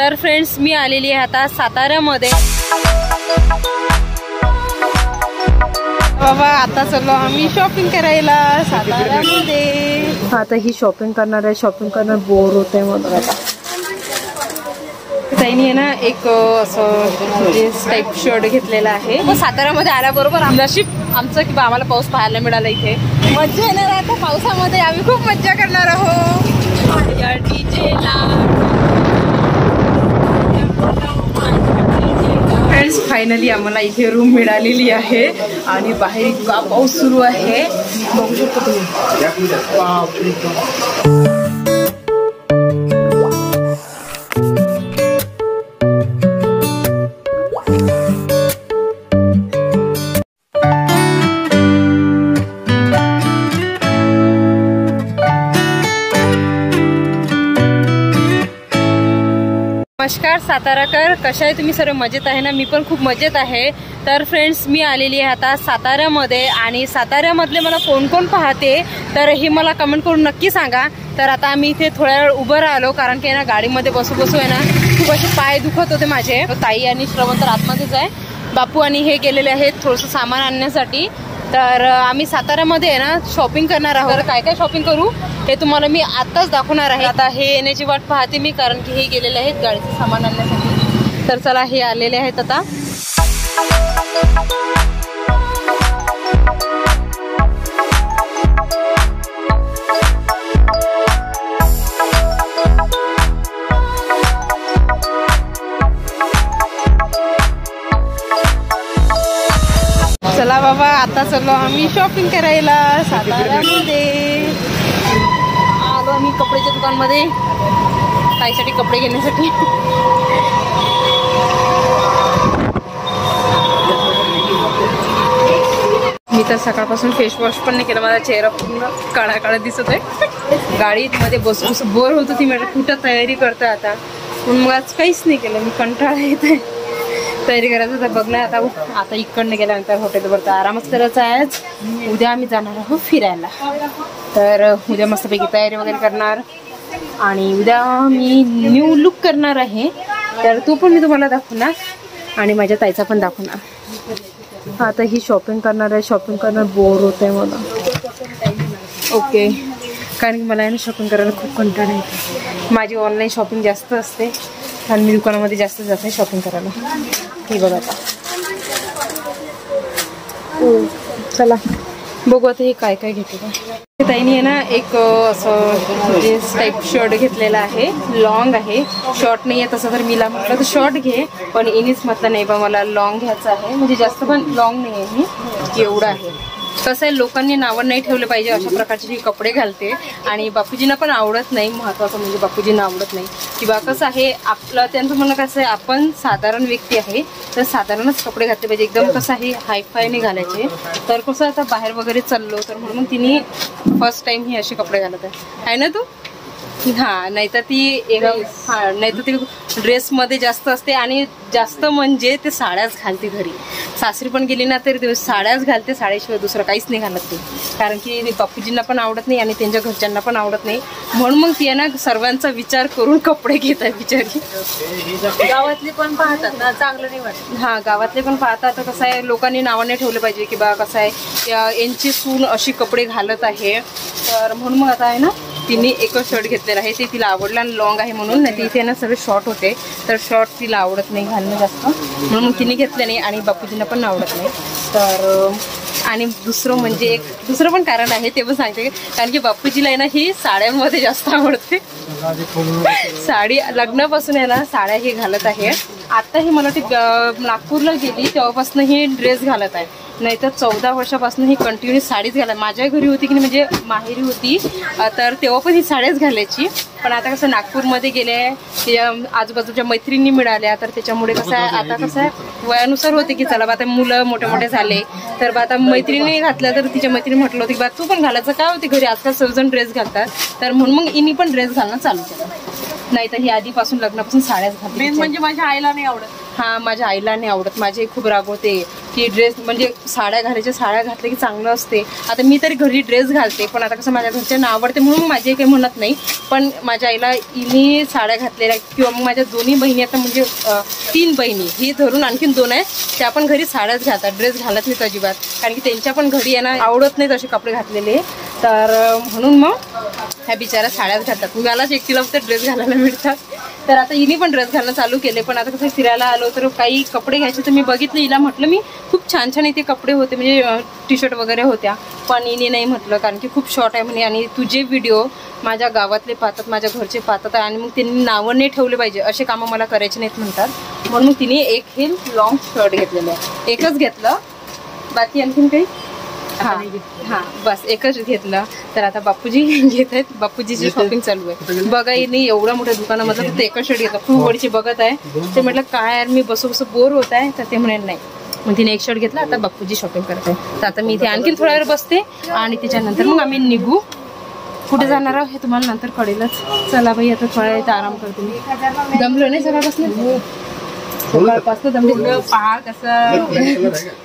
तर फ्रेंड्स मी आलेली आहे आता साताऱ्यामध्ये। बाबा आता चलो आम्ही शॉपिंग करायला साताऱ्यामध्ये। आता ही शॉपिंग करणार आहे, शॉपिंग करणार बोर होते मला आता। ताईनी आहे ना एक असं जीन्स टाईप शर्ट घेतलेला आहे। मग साताऱ्यामध्ये आल्याबरोबर नशीब आमचं की आम्हाला पाऊस पाहायला मिळाला इथे। मज्जा येणार आहे आता पावसामध्ये, आम्ही खूप मज्जा करणार आहोत या डीजेला। फ्रेंड्स फायनली आम्हाला इथे रूम मिळालेली आहे आणि बाहेर इतका पाऊस सुरू आहे, बघू शकता तुम्ही। नमस्कार साताराकर, कशा आहे तुम्ही सर्व? मजेत आहे ना? मी पण खूप मजेत आहे। तर फ्रेंड्स मी आलेली आहे आता साताऱ्यामध्ये आणि साताऱ्यामधले मला कोण कोण पाहते तर हे मला कमेंट करून नक्की सांगा। तर आता आम्ही इथे थोड्या वेळ उभं राहिलो कारण की ना गाडीमध्ये बसू बसू आहे ना खूप असे पाय दुखत होते माझे। ताई आणि श्रवण तर आतमध्येच आहे, बापू आणि हे गेलेले आहेत थोडंसं सामान आणण्यासाठी। तर आम्ही साताऱ्यामध्ये आहे ना शॉपिंग करणार आहोत। तर काय काय शॉपिंग करू हे तुम्हाला मी आताच दाखवणार आहे। आता हे येण्याची वाट पाहते मी कारण की हे गेलेले आहेत गाडीचं सामान आणण्यासाठी। तर चला हे आलेले आहेत आता। चला बाबा आता चलो आम्ही शॉपिंग करायला साताऱ्यामध्ये। आलो आम्ही कपड्याच्या दुकानमध्ये ताईसाठी कपडे घेण्यासाठी। मी तर सकाळपासून फेस वॉश पण नाही केला, माझा चेहरा पूर्ण काळा काळा दिसत आहे। गाडीमध्ये बसून बोर होत होती, म्हणजे कुठं तयारी करतोय आता म्हणून मग आज काहीच नाही केलं। मी कंटाळा येते तयारी करायचं तर बघणार आता इकडनं गेल्यानंतर हॉटेलवर तर आरामच करायचा आहे। आज उद्या आम्ही जाणार आहोत फिरायला, तर उद्या मस्तपैकी तयारी वगैरे करणार आणि उद्या मी न्यू लुक करणार आहे। तर तो पण मी तुम्हाला दाखवणार आणि माझ्या ताईचा पण दाखवणार। आता ही शॉपिंग करणार आहे, शॉपिंग करणार बोर होत आहे मला। ओके, कारण की मला आहे ना शॉपिंग करायला खूप कंटाळा येते। माझी ऑनलाईन शॉपिंग जास्त असते आणि मी दुकानामध्ये जास्त जाते शॉपिंग करायला। हे बघा आता चला बघू आता हे काय काय घेते का। ताईनी आहे ना एक असं जीन्स टाईप शर्ट घेतलेला आहे, लॉंग आहे, शॉर्ट नाही आहे तसं। तर मीला म्हटलं तर शॉर्ट घे, पण इनीच म्हटलं नाही बा मला लॉंग घ्यायचं आहे, म्हणजे जास्त पण लॉंग नाही आहे, मी एवढं आहे। कसं आहे लोकांनी नावं नाही ठेवलं पाहिजे अशा प्रकारचे हे कपडे घालते आणि बापूजींना पण आवडत नाही। महत्वाचं म्हणजे बापूजींना आवडत नाही किंवा कसं आहे आपलं त्यांचं म्हणणं कसं आहे आपण साधारण व्यक्ती आहे तर साधारणच कपडे घातले पाहिजे, एकदम कसं आहे हायफाय नाही घालायचे। तर कसं आता बाहेर वगैरे चाललो तर म्हणून तिने फर्स्ट टाइम ही असे कपडे घालत आहे ना तू? हा, नाहीतर ती नाहीतर ती ड्रेसमध्ये जास्त असते आणि जास्त म्हणजे ते साड्याच घालते घरी। सासरी पण गेली ना तरी साड्याच घालते, साड्याशिवाय दुसरं काहीच नाही घालत ती, कारण की बापूजींना पण आवडत नाही आणि त्यांच्या घरच्यांना पण आवडत नाही। म्हणून मग ती ना सर्वांचा विचार करून कपडे घेत आहे बिचारी। गावातले पण पाहतात ना, चांगलं नाही वाटत। हा, गावातले पण पाहतात। तर कसं आहे लोकांनी नावं नाही ठेवलं पाहिजे की बा कसं आहे यांची सून अशी कपडे घालत आहे। तर म्हणून मग आता आहे ना तिने एकच शर्ट घेतलेला आहे, ते तिला आवडला आणि लॉंग आहे म्हणून, नाही तिथे ना सगळे शॉर्ट होते तर शॉर्ट तिला आवडत नाही घालणं जास्त, म्हणून मग तिने घेतलं नाही आणि बापूजींना पण आवडत नाही। तर आणि दुसरं पण कारण आहे ते पण सांगते, कारण की बापूजीला आहे ना ही साड्यांमध्ये जास्त आवडते। साडी लग्नापासून आहे ना साड्या ही घालत आहे। आता ही मला ती नागपूरला गेली तेव्हापासून ही ड्रेस घालत आहे, नाही तर 14 वर्षापासून ही कंटिन्यू साडीच घालाय। माझ्या घरी होती की म्हणजे माहेरी होती तर तेव्हा पण ही साड्याच घालायची, पण आता कसं नागपूरमध्ये गेले तिच्या आजूबाजूच्या मैत्रिणी मिळाल्या तर त्याच्यामुळे कसं आहे आता कसं आहे वयानुसार होते की चला बा आता मुलं मोठे मोठे झाले तर बा आता मैत्रिणी घातल्या तर तिच्या मैत्रिणी म्हटलं होती की बा तू पण घालायचं काय होती घरी, आजकाल सर्वजण ड्रेस घालतात। तर म्हणून मग इनी पण ड्रेस घालणं चालू केलं, नाही तर ही आधीपासून लग्नापासून साड्याच घालते। म्हणजे माझ्या आईला नाही आवडत। हा, माझ्या आईला नाही आवडत, माझी खूप रागवते की ड्रेस म्हणजे साड्या घातल्या की चांगलं असते. आता मी तरी घरी ड्रेस घालते, पण आता कसं माझ्या घरच्यांना आवडते म्हणून माझे काही म्हणत नाही. पण माझ्या आईला हिने साड्या घातलेल्या किंवा मग माझ्या दोन्ही बहिणी आता म्हणजे 3 बहिणी ही धरून आणखीन 2 आहेत, त्या पण घरी साड्याच घालतात, ड्रेस घालत नाहीत अजिबात. कारण की त्यांच्या पण घरी यांना आवडत नाहीत असे कपडे घातलेले. तर म्हणून मग ह्या बिचाऱ्या साड्याच घालतात. मलाच एकटीला फक्त ड्रेस घालायला मिळतात. तर आता हिने पण ड्रेस घालणं चालू केले. पण आता कसं फिरायला आलो तर काही कपडे घ्यायचे तर मी बघितलं, हिला म्हटलं मी खूप छान छान इथे कपडे होते म्हणजे टी-शर्ट वगैरे होत्या, पण हिने नाही म्हटलं कारण की खूप शॉर्ट आहे म्हणे आणि तुझे व्हिडिओ माझ्या गावातले पाहतात, माझ्या घरचे पाहतात आणि मग त्यांनी नावं नाही ठेवले पाहिजे असे कामं मला करायचे नाहीत म्हणतात. म्हणून मग तिने एक हे लॉंग शर्ट घेतलेलं आहे. एकच घेतलं, बाकी आणखीन काही हां बस एकच घेतलं. तर आता बापूजी घेत आहेत, बापूजीची शॉपिंग चालू आहे. बघा नाही एवढ्या मोठ्या दुकानामधलं फक्त एकच शर्ट घेतलं. खूप वडीची बघत आहे. ते म्हटलं काय यार मी बसू बोर होत आहे. तर ते म्हणे नाही, मग तिने एक शर्ट घेतला. आता बापूजी शॉपिंग करत आहे. तर आता मी इथे आणखीन थोड्या वेळ बसते आणि त्याच्यानंतर मग आम्ही निघू. कुठे जाणार आहोत हे तुम्हाला नंतर कळेलच. चला बाई आता थोड्या वेळ आराम करते मी. दमलो नाही सकाळपासून, सकाळपासून दमले. पहाड कसं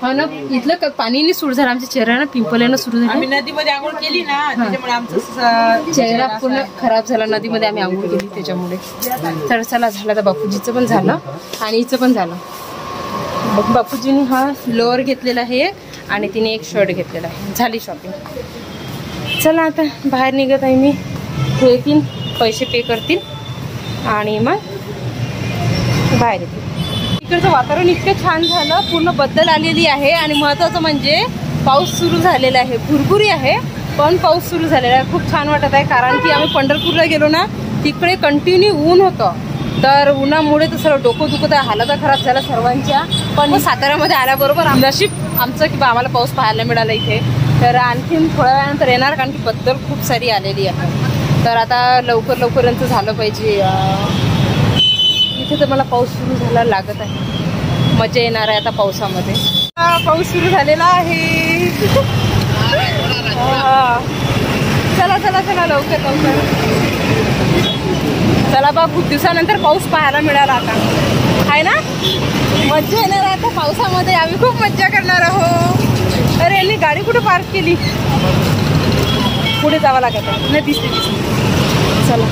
हो ना, इथलं पाणीने सुरू झालं आमच्या चेहऱ्यानं, पिंपल येणं सुरू झालं. आम्ही नदीमध्ये आंघोळ केली ना, त्याच्यामुळे आमचा चेहरा पूर्ण खराब झाला. नदीमध्ये आम्ही आंघोळ केली त्याच्यामुळे. तर चला झालं, तर बापूजीचं पण झालं आणि हिचं पण झालं. बापूजीने हा लोअर घेतलेला आहे आणि तिने एक शर्ट घेतलेला आहे. झाली शॉपिंग. चला आता बाहेर निघत आहे मी. हे येतील, पैसे पे करतील आणि मग बाहेर येतील. इकडचं वातावरण इतकं छान झालं, पूर्ण बदल आलेली आहे आणि महत्त्वाचं म्हणजे पाऊस सुरू झालेला आहे. भुरभुरी आहे पण पाऊस सुरू झालेला आहे. खूप छान वाटत आहे कारण की आम्ही पंढरपूरला गेलो ना, तिकडे कंटिन्यू ऊन होतं. तर उन्हामुळे तर सर्व डोकं दुखत आहे, हालत खराब झाल्या सर्वांच्या. पण साताऱ्यामध्ये आल्याबरोबर नशीब आमचं की आम्हाला पाऊस पाहायला मिळाला इथे. तर आणखीन थोड्या वेळानंतर येणार कारण की बद्दल खूप सारी आलेली आहे. तर आता लवकर यांचं झालं पाहिजे. इथे तर मला पाऊस सुरू झाला लागत आहे. मजा येणार आहे आता पावसामध्ये. पाऊस सुरू झालेला आहे. चला चला चला लवकर. चला बा, खूप दिवसानंतर पाऊस पाहायला मिळाला आता आहे ना. मज्जा येणार आहे आता पावसामध्ये. आम्ही खूप मज्जा करणार आहोत. अरे यांनी गाडी कुठे पार्क केली, पुढे जावं लागत आहे. नाही दिसते. चला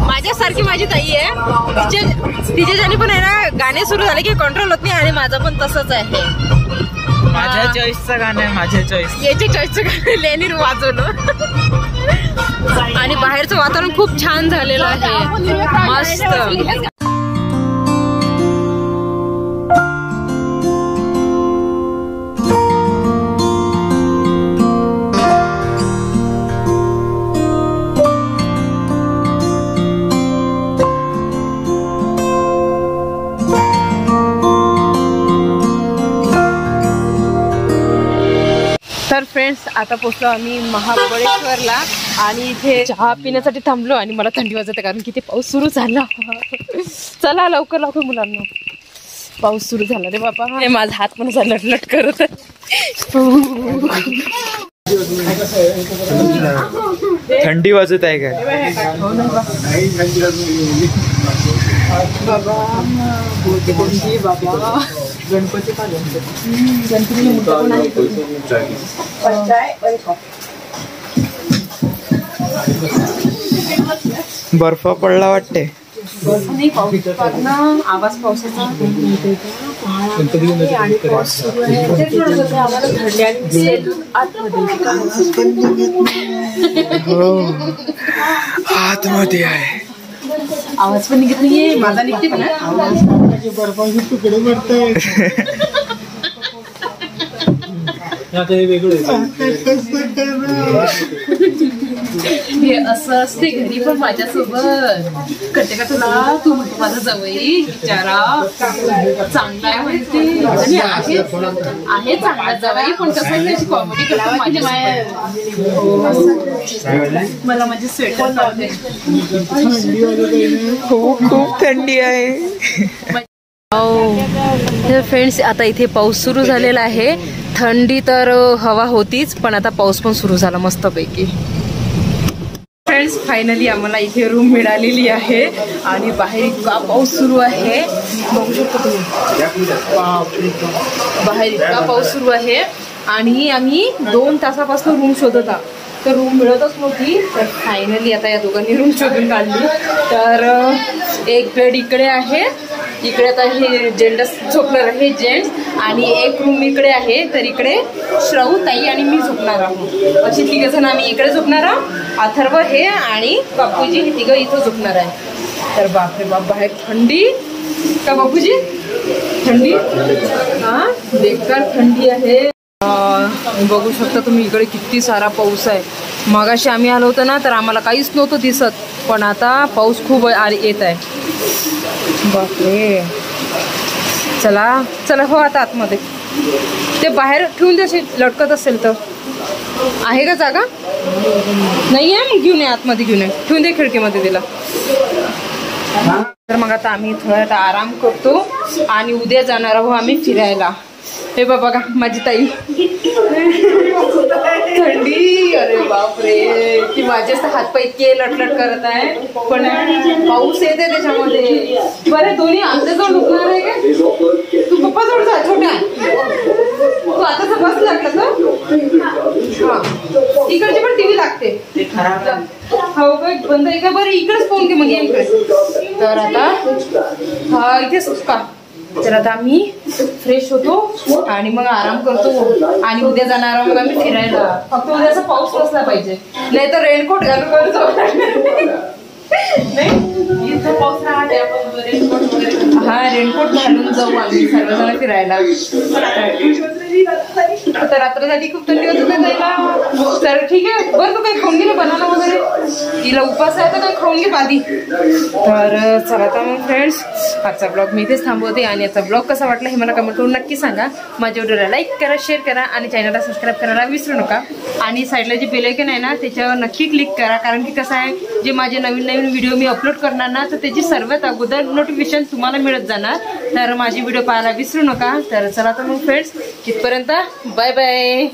माझ्यासारखी माझी ताई आहे, तिचे ज्याने पण आहे ना गाणे सुरू झाले की कंट्रोल होत नाही आणि माझं पण तसंच आहे. माझ्या चॉईसचं गाणं आहे, माझ्या चॉईस. याच्या चॉईसचं गाणं लेनी वाजवलं. आणि बाहेरचं वातावरण खूप छान झालेलं आहे, मस्त. तर फ्रेंड्स, आता पोहोचलो आम्ही महाबळेश्वरला आणि इथे चहा पिण्यासाठी थांबलो आणि मला थंडी वाजते कारण की ते पाऊस सुरू झाला. चला लवकर लवकर मुलांना, पाऊस सुरू झाला रे बाबा. माझा हात पण असा लटलट करत. थंडी वाजत आहे काय बाबा? गणपती का बर्फ पडला वाटते. आवाज पावसाचा आतमध्ये आहे. आवाज पण निघत नाहीये, माझा निघते पण बर्फाचे तुकडे पडतायत. हे असं असते घरी पण माझ्यासोबत. कळते का तुला? तू म्हणतो माझा जावई बिचारा चांगला आहे म्हणते, आणि आहे चांगला जावई, पण कसं आहे त्याची कॉमेडी करतो माझ्या मला माझी स्वेटर लावते. खूप थंडी आहे. तर फ्रेंड्स आता इथे पाऊस सुरू झालेला आहे. थंडी तर हवा होतीच, पण आता पाऊस पण सुरू झाला मस्तपैकी. फ्रेंड्स फायनली आम्हाला इथे रूम मिळालेली आहे आणि बाहेर इतका पाऊस सुरू आहे, बघू शकतो तुम्ही. बाहेर इतका पाऊस सुरू आहे आणि आम्ही 2 तासापासून रूम शोधत आहोत, तर रूम मिळतच नव्हती. तर फायनली आता या दोघांनी रूम शोधून काढली. तर एक बेड इकडे आहे, इकडे आता हे जेंट्स झोपणार आहे जेंट्स, आणि एक रूम इकडे आहे. तर इकडे श्रऊ ताई आणि मी झोपणार आहोत. अशी 3 जण आम्ही इकडे झोपणार आहोत. अथर्व हे आणि बापूजी हे 3 इथं झोपणार आहे. तर बापरे बाप बाहेर थंडी का बापूजी? थंडी हा बेकार थंडी आहे. बघू शकता तुम्ही इकडे किती सारा पाऊस आहे. मगाशी आम्ही आलो होतो ना तर आम्हाला काहीच नव्हतं दिसत, पण आता पाऊस खूप येत आहे. बापरे. चला चला हो आता आतमध्ये. ते बाहेर ठेवून दे, असे लटकत असेल तर. आहे का जागा? नाही आहे, मग घेऊन ये आतमध्ये, घेऊन ये, ठेवून दे खिडकीमध्ये तिला. तर मग आता आम्ही थोडा आराम करतो आणि उद्या जाणार आहोत आम्ही फिरायला. हे बघा माझी ताई थंडी, अरे बापरे, की माझेच हातपाय इतके लटलट करत आहे, पण पाऊस येते त्याच्यामध्ये. बरं दोन्ही आमच्या जवळ दुखणार आहे का? तू पप्पा जवळ जा छोट्या, तू आता बस लागला तर. हा इकडची पण टीव्ही लागते. हो का, बंद आहे का? बरं इकडेच फोन घे मग इकडे. तर आता हा इथे सुका. तर आता आम्ही फ्रेश होतो आणि मग आराम करतो आणि उद्या जाणार आहोत मग आम्ही फिरायला. फक्त उद्या असा पाऊस नसला पाहिजे, नाही तर रेनकोट घालून पाऊस राहते आपण रेनकोट वगैरे. हा रेनकोट घालून जाऊ आम्ही सर्वजण फिरायला. तर रात्रासाठी खूप थंडी होत जायला. तर ठीक आहे, बरं तू काही खाऊन घे ना, बनाना वगैरे. तिला उपास आहे तर काही खाऊन घे आधी. तर चला आता मग फ्रेंड्स आजचा ब्लॉग मी इथेच थांबवते, आणि याचा ब्लॉग कसा वाटला हे मला कमेंट करून नक्की सांगा. माझ्या व्हिडिओला लाईक करा, शेअर करा आणि चॅनलला सबस्क्राईब करायला विसरू नका. आणि साईडला जे बेल आयकॉन आहे ना त्याच्यावर नक्की क्लिक करा, कारण की कसं आहे जे माझे नवीन नवीन व्हिडिओ मी अपलोड करणार ना तर त्याची सर्वात अगोदर नोटिफिकेशन तुम्हाला मिळत जाणार. तर माझी व्हिडिओ पाहायला विसरू नका. तर चला तर मग फ्रेंड्स इथपर्यंत बाय बाय.